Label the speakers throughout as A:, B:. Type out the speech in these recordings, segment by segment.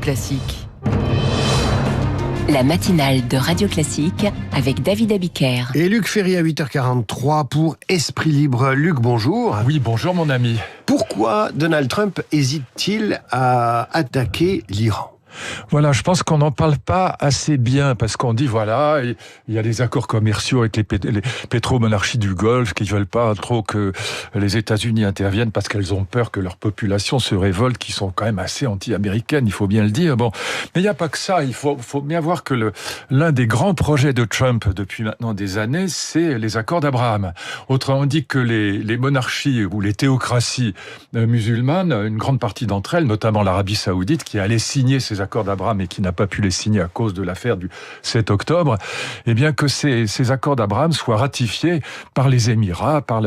A: Classique.
B: La matinale de Radio Classique avec David Abiker.
C: Et Luc Ferry à 8h43 pour Esprit Libre. Luc, bonjour.
D: Oui, bonjour mon ami.
C: Pourquoi Donald Trump hésite-t-il à attaquer l'Iran ?
D: Voilà, je pense qu'on n'en parle pas assez bien parce qu'on dit voilà, il y a des accords commerciaux avec les pétromonarchies du Golfe qui veulent pas trop que les États-Unis interviennent parce qu'elles ont peur que leur population se révolte, qui sont quand même assez anti-américaines, il faut bien le dire. Bon, mais il n'y a pas que ça. Il faut bien voir que l'un des grands projets de Trump depuis maintenant des années, c'est les accords d'Abraham. Autrement dit que les monarchies ou les théocraties musulmanes, une grande partie d'entre elles, notamment l'Arabie Saoudite, qui allait signer ces accords d'Abraham et qui n'a pas pu les signer à cause de l'affaire du 7 octobre, eh bien que ces accords d'Abraham soient ratifiés par les Émirats, par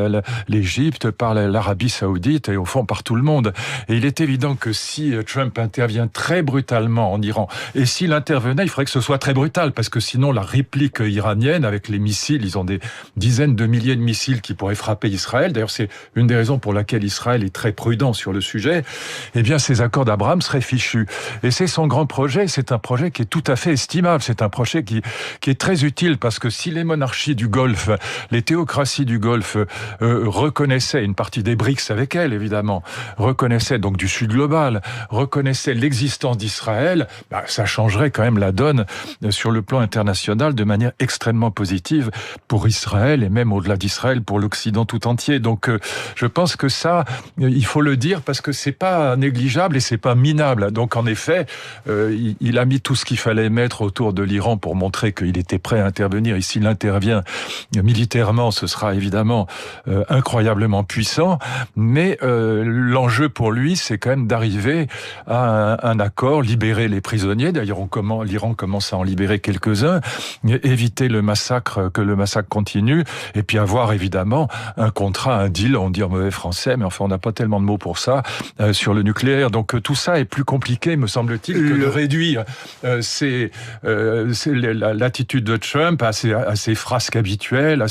D: l'Égypte, par l'Arabie Saoudite et au fond par tout le monde. Et il est évident que si Trump intervient très brutalement en Iran, et s'il intervenait, il faudrait que ce soit très brutal, parce que sinon la réplique iranienne avec les missiles, ils ont des dizaines de milliers de missiles qui pourraient frapper Israël. D'ailleurs, c'est une des raisons pour laquelle Israël est très prudent sur le sujet. Eh bien, ces accords d'Abraham seraient fichus. Et c'est son grand projet, c'est un projet qui est tout à fait estimable, c'est un projet qui est très utile, parce que si les monarchies du Golfe, les théocraties du Golfe reconnaissaient, une partie des BRICS avec elles évidemment, reconnaissaient donc du Sud global, reconnaissaient l'existence d'Israël, ça changerait quand même la donne sur le plan international de manière extrêmement positive pour Israël et même au-delà d'Israël pour l'Occident tout entier. Donc je pense que ça, il faut le dire parce que c'est pas négligeable et c'est pas minable. Donc en effet, il a mis tout ce qu'il fallait mettre autour de l'Iran pour montrer qu'il était prêt à intervenir. Et s'il intervient militairement, ce sera évidemment incroyablement puissant. Mais l'enjeu pour lui, c'est quand même d'arriver à un accord, libérer les prisonniers. D'ailleurs, l'Iran commence à en libérer quelques-uns, éviter que le massacre continue, et puis avoir évidemment un contrat, un deal, on dit en mauvais français, mais enfin on n'a pas tellement de mots pour ça, sur le nucléaire. Donc tout ça est plus compliqué, me semble-t-il, que de réduire l'attitude de Trump à ses frasques habituelles,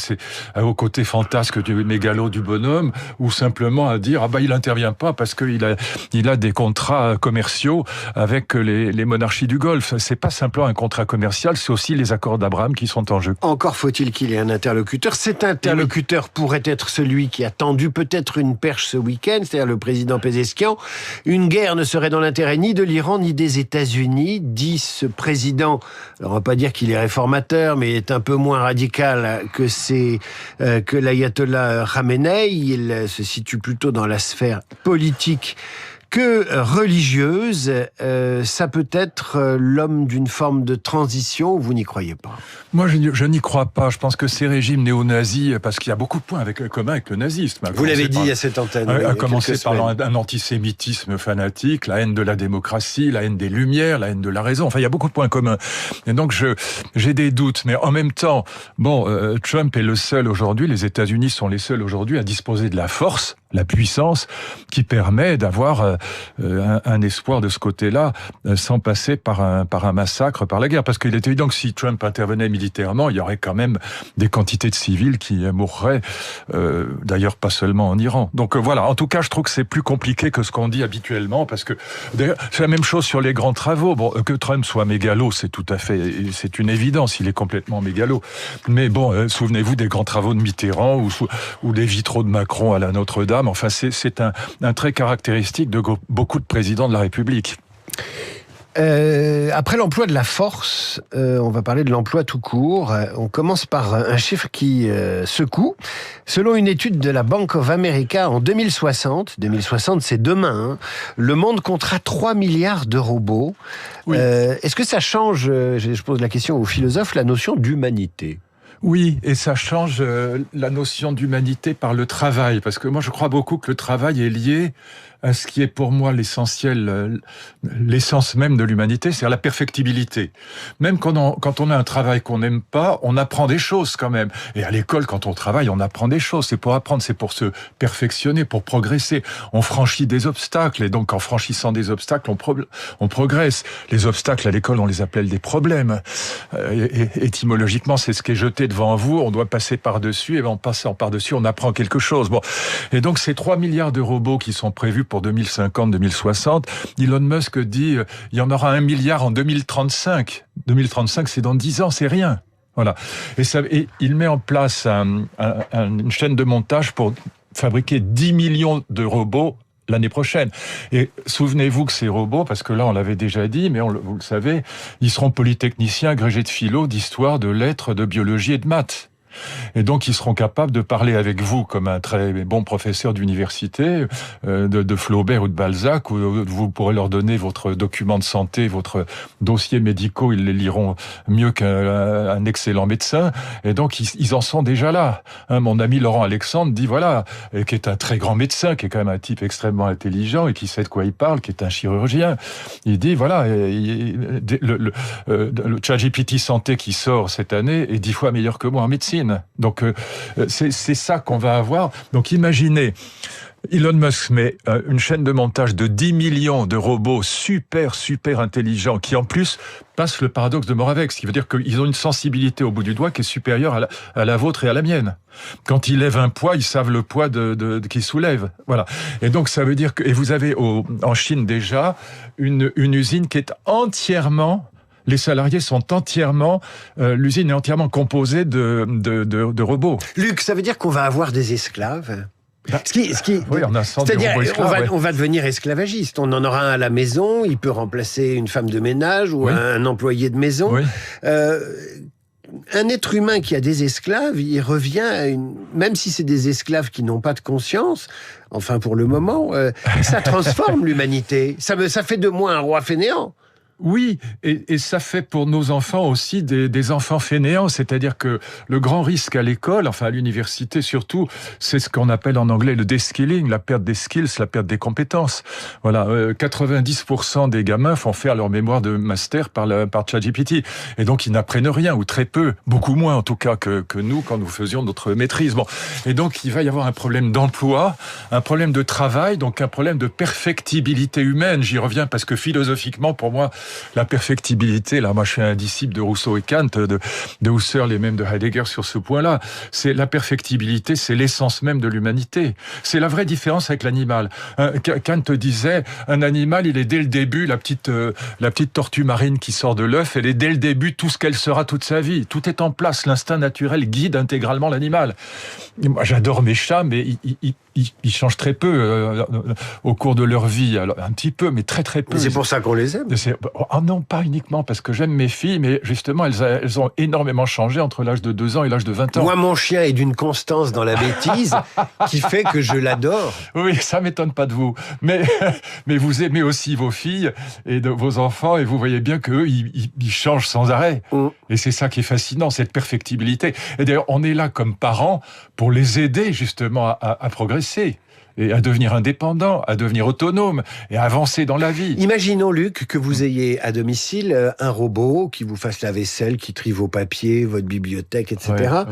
D: au côté fantasque du mégalo du bonhomme, ou simplement à dire il n'intervient pas parce qu'il a des contrats commerciaux avec les monarchies du Golfe. C'est pas simplement un contrat commercial, c'est aussi les accords d'Abraham qui sont en jeu.
C: Encore faut-il qu'il ait un interlocuteur. Cet interlocuteur pourrait être celui qui a tendu peut-être une perche ce week-end, c'est-à-dire le président Pezeshkian. Une guerre ne serait dans l'intérêt ni de l'Iran ni des États-Unis, dit ce président. Alors on va pas dire qu'il est réformateur, mais il est un peu moins radical que l'ayatollah Khamenei. Il se situe plutôt dans la sphère politique que religieuse. Ça peut être l'homme d'une forme de transition, ou vous n'y croyez pas ?
D: Moi, je n'y crois pas. Je pense que ces régimes néo-nazis, parce qu'il y a beaucoup de points communs avec le nazisme.
C: Vous l'avez dit à cette antenne.
D: À commencer par un antisémitisme fanatique, la haine de la démocratie, la haine des Lumières, la haine de la raison. Enfin, il y a beaucoup de points communs. Et donc, j'ai des doutes. Mais en même temps, Trump est le seul aujourd'hui, les États-Unis sont les seuls aujourd'hui à disposer de la force, la puissance, qui permet d'avoir un espoir de ce côté-là, sans passer par un massacre, par la guerre. Parce qu'il est évident que si Trump intervenait militairement, il y aurait quand même des quantités de civils qui mourraient, d'ailleurs pas seulement en Iran. Donc voilà, en tout cas, je trouve que c'est plus compliqué que ce qu'on dit habituellement, parce que d'ailleurs, c'est la même chose sur les grands travaux. Bon, que Trump soit mégalo, c'est une évidence, il est complètement mégalo. Mais bon, souvenez-vous des grands travaux de Mitterrand ou des vitraux de Macron à la Notre-Dame. Enfin, c'est un trait caractéristique de beaucoup de présidents de la République.
C: Après l'emploi de la force, on va parler de l'emploi tout court. On commence par un chiffre qui secoue. Selon une étude de la Bank of America, en 2060 c'est demain, le monde comptera 3 milliards de robots. Oui. Est-ce que ça change, je pose la question aux philosophes, la notion d'humanité ?
D: Oui, et ça change la notion d'humanité par le travail, parce que moi je crois beaucoup que le travail est lié à ce qui est pour moi l'essentiel, l'essence même de l'humanité, c'est-à-dire la perfectibilité. Même quand on a un travail qu'on n'aime pas, on apprend des choses quand même. Et à l'école, quand on travaille, on apprend des choses. C'est pour apprendre, c'est pour se perfectionner, pour progresser. On franchit des obstacles, et donc en franchissant des obstacles, on progresse. Les obstacles à l'école, on les appelle des problèmes. Étymologiquement, c'est ce qui est jeté devant vous, on doit passer par-dessus, et en passant par-dessus, on apprend quelque chose. Bon. Et donc, ces 3 milliards de robots qui sont prévus pour 2050-2060. Elon Musk dit il y en aura 1 milliard en 2035. 2035, c'est dans 10 ans, c'est rien. Voilà. Et il met en place une chaîne de montage pour fabriquer 10 millions de robots l'année prochaine. Et souvenez-vous que ces robots, parce que là on l'avait déjà dit, mais vous le savez, ils seront polytechniciens, agrégés de philo, d'histoire, de lettres, de biologie et de maths. Et donc, ils seront capables de parler avec vous comme un très bon professeur d'université, de Flaubert ou de Balzac, où vous pourrez leur donner votre document de santé, votre dossier médicaux, ils les liront mieux qu'un excellent médecin. Et donc, ils en sont déjà là. Mon ami Laurent Alexandre dit, voilà, qui est un très grand médecin, qui est quand même un type extrêmement intelligent et qui sait de quoi il parle, qui est un chirurgien. Il dit, voilà, le ChatGPT Santé qui sort cette année est 10 fois meilleur que moi en médecine. Donc c'est ça qu'on va avoir. Donc imaginez, Elon Musk met une chaîne de montage de 10 millions de robots super intelligents qui en plus passent le paradoxe de Moravec, ce qui veut dire qu'ils ont une sensibilité au bout du doigt qui est supérieure à la vôtre et à la mienne. Quand ils lèvent un poids, ils savent le poids qu'ils soulèvent. Voilà. Et donc ça veut dire que, et vous avez en Chine déjà une usine qui est entièrement... Les salariés sont entièrement, l'usine est entièrement composée de robots.
C: Luc, ça veut dire qu'on va avoir des esclaves ?
D: Oui, on a
C: c'est-à-dire, on va devenir esclavagiste. On en aura un à la maison, il peut remplacer une femme de ménage ou un employé de maison.
D: Oui.
C: Un être humain qui a des esclaves, il revient à même si c'est des esclaves qui n'ont pas de conscience, enfin pour le moment, ça transforme l'humanité. Ça fait de moi un roi fainéant.
D: Oui, et ça fait pour nos enfants aussi des enfants fainéants, c'est-à-dire que le grand risque à l'école, enfin à l'université surtout, c'est ce qu'on appelle en anglais le deskilling, la perte des skills, la perte des compétences. Voilà, 90% des gamins font faire leur mémoire de master par ChatGPT, et donc ils n'apprennent rien, ou très peu, beaucoup moins en tout cas que nous quand nous faisions notre maîtrise. Bon, et donc il va y avoir un problème d'emploi, un problème de travail, donc un problème de perfectibilité humaine. J'y reviens parce que philosophiquement, pour moi, la perfectibilité, là, moi je suis un disciple de Rousseau et Kant, de Husserl et même de Heidegger sur ce point-là. C'est la perfectibilité, c'est l'essence même de l'humanité. C'est la vraie différence avec l'animal. Kant disait, un animal, il est dès le début, la petite tortue marine qui sort de l'œuf, elle est dès le début tout ce qu'elle sera toute sa vie. Tout est en place, l'instinct naturel guide intégralement l'animal. Moi j'adore mes chats, mais ils changent très peu au cours de leur vie. Alors, un petit peu, mais très peu.
C: Mais c'est pour ça qu'on les aime.
D: Oh non, pas uniquement parce que j'aime mes filles, mais justement, elles ont énormément changé entre l'âge de 2 ans et l'âge de 20 ans.
C: Moi, mon chien est d'une constance dans la bêtise qui fait que je l'adore.
D: Oui, ça m'étonne pas de vous. Mais vous aimez aussi vos filles et vos enfants, et vous voyez bien qu'eux, ils changent sans arrêt. Et c'est ça qui est fascinant, cette perfectibilité. Et d'ailleurs, on est là comme parents pour les aider justement à progresser. Et à devenir indépendant, à devenir autonome et à avancer dans la vie.
C: Imaginons, Luc, que vous ayez à domicile un robot qui vous fasse la vaisselle, qui trie vos papiers, votre bibliothèque, etc.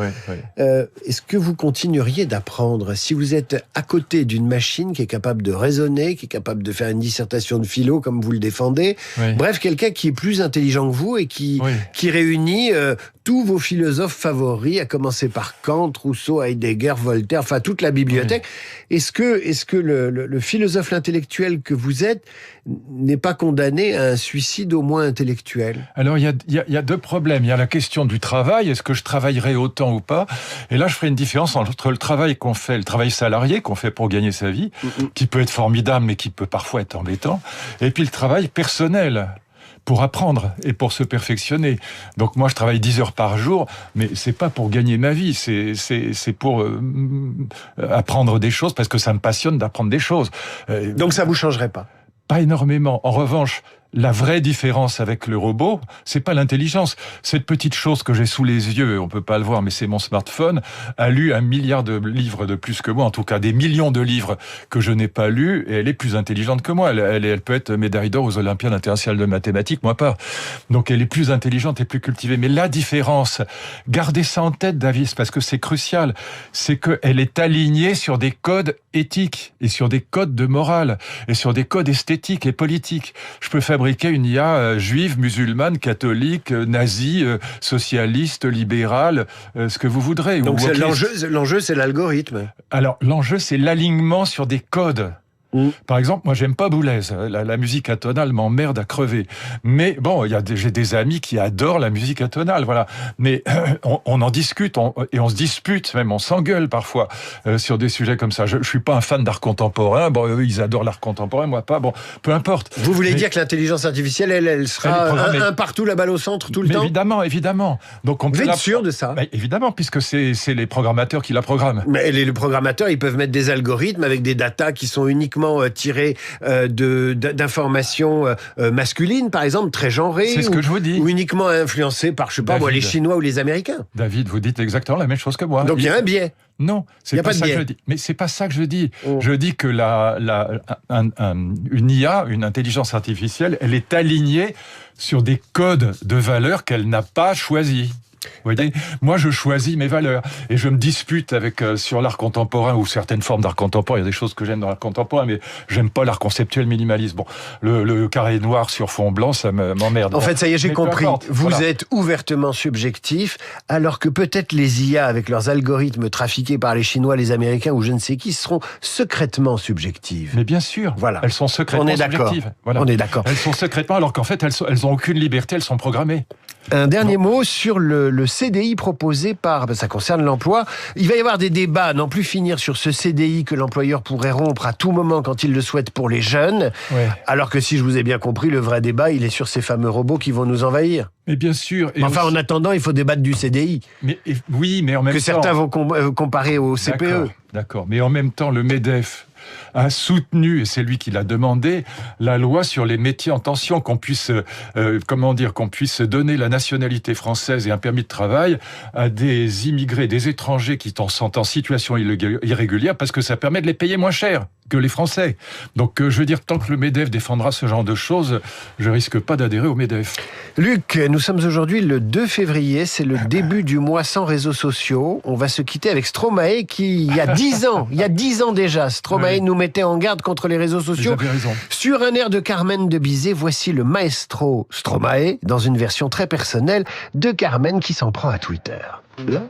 C: Est-ce que vous continueriez d'apprendre si vous êtes à côté d'une machine qui est capable de raisonner, qui est capable de faire une dissertation de philo comme vous le défendez, bref, quelqu'un qui est plus intelligent que vous et qui réunit tous vos philosophes favoris, à commencer par Kant, Rousseau, Heidegger, Voltaire, enfin toute la bibliothèque. Est-ce que le philosophe intellectuel que vous êtes n'est pas condamné à un suicide au moins intellectuel ?
D: Alors il y a 2 problèmes. Il y a la question du travail. Est-ce que je travaillerai autant ou pas ? Et là, je ferai une différence entre le travail qu'on fait, le travail salarié qu'on fait pour gagner sa vie, qui peut être formidable, mais qui peut parfois être embêtant, et puis le travail personnel, pour apprendre et pour se perfectionner. Donc moi, je travaille 10 heures par jour, mais c'est pas pour gagner ma vie, c'est pour apprendre des choses, parce que ça me passionne d'apprendre des choses.
C: Donc ça vous changerait pas ?
D: Pas énormément. En revanche, la vraie différence avec le robot, c'est pas l'intelligence. Cette petite chose que j'ai sous les yeux, on peut pas le voir, mais c'est mon smartphone, a lu 1 milliard de livres de plus que moi, en tout cas des millions de livres que je n'ai pas lus, et elle est plus intelligente que moi. Elle peut être médaille d'or aux Olympiades internationales de mathématiques, moi pas. Donc elle est plus intelligente et plus cultivée. Mais la différence, gardez ça en tête, David, parce que c'est crucial, c'est qu'elle est alignée sur des codes éthiques, et sur des codes de morale, et sur des codes esthétiques et politiques. Je peux fabriquer une IA juive, musulmane, catholique, nazie, socialiste, libérale, ce que vous voudrez.
C: Donc l'enjeu, c'est l'algorithme.
D: Alors l'enjeu, c'est l'alignement sur des codes. Par exemple, moi, j'aime pas Boulez. La musique atonale m'emmerde à crever. Mais bon, j'ai des amis qui adorent la musique atonale, voilà. Mais on en discute, et on se dispute, même on s'engueule parfois sur des sujets comme ça. Je suis pas un fan d'art contemporain. Bon, eux, ils adorent l'art contemporain, moi pas. Bon, peu importe.
C: Vous voulez dire que l'intelligence artificielle, elle sera un partout, la balle au centre, tout le temps?
D: Évidemment. Donc
C: vous êtes sûr de ça?
D: Évidemment, puisque c'est les programmateurs qui la programment.
C: Mais les programmateurs, ils peuvent mettre des algorithmes avec des datas qui sont uniquement tirées d'informations masculines, par exemple, très genrées.
D: C'est ce que je vous dis.
C: Ou uniquement influencées par, je sais pas moi, les Chinois ou les Américains.
D: David, vous dites exactement la même chose que moi.
C: Donc il y a un biais.
D: Non, c'est pas ça que je dis. Mais c'est pas ça que je dis. Je dis que une IA, une intelligence artificielle, elle est alignée sur des codes de valeurs qu'elle n'a pas choisis. Vous voyez, moi je choisis mes valeurs et je me dispute sur l'art contemporain ou certaines formes d'art contemporain. Il y a des choses que j'aime dans l'art contemporain, mais j'aime pas l'art conceptuel minimaliste. Bon, le carré noir sur fond blanc, ça m'emmerde.
C: En fait, ça y est, j'ai compris. Vous êtes ouvertement subjectif, alors que peut-être les IA, avec leurs algorithmes trafiqués par les Chinois, les Américains ou je ne sais qui, seront secrètement subjectives.
D: Mais bien sûr,
C: voilà.
D: Elles sont secrètement subjectives. Voilà.
C: On est d'accord.
D: Elles sont secrètement, alors qu'en fait, elles ont aucune liberté, elles sont programmées.
C: Un dernier mot sur le CDI proposé ça concerne l'emploi. Il va y avoir des débats, non plus finir sur ce CDI que l'employeur pourrait rompre à tout moment quand il le souhaite pour les jeunes. Ouais. Alors que si je vous ai bien compris, le vrai débat, il est sur ces fameux robots qui vont nous envahir.
D: Mais bien sûr. Et
C: enfin, en attendant, il faut débattre du CDI.
D: Oui, mais en même temps...
C: Que certains vont comparer au CPE.
D: D'accord. Mais en même temps, le MEDEF a soutenu, et c'est lui qui l'a demandé, la loi sur les métiers en tension, qu'on puisse donner la nationalité française et un permis de travail à des immigrés, des étrangers qui sont en situation irrégulière, parce que ça permet de les payer moins cher que les Français. Donc, je veux dire, tant que le MEDEF défendra ce genre de choses, je risque pas d'adhérer au MEDEF.
C: Luc, nous sommes aujourd'hui le 2 février, c'est le début du mois sans réseaux sociaux. On va se quitter avec Stromae qui, il y a 10 ans déjà, Stromae nous mettait en garde contre les réseaux sociaux.
D: Vous avez raison.
C: Sur un air de Carmen de Bizet, voici le maestro Stromae dans une version très personnelle de Carmen qui s'en prend à Twitter. Là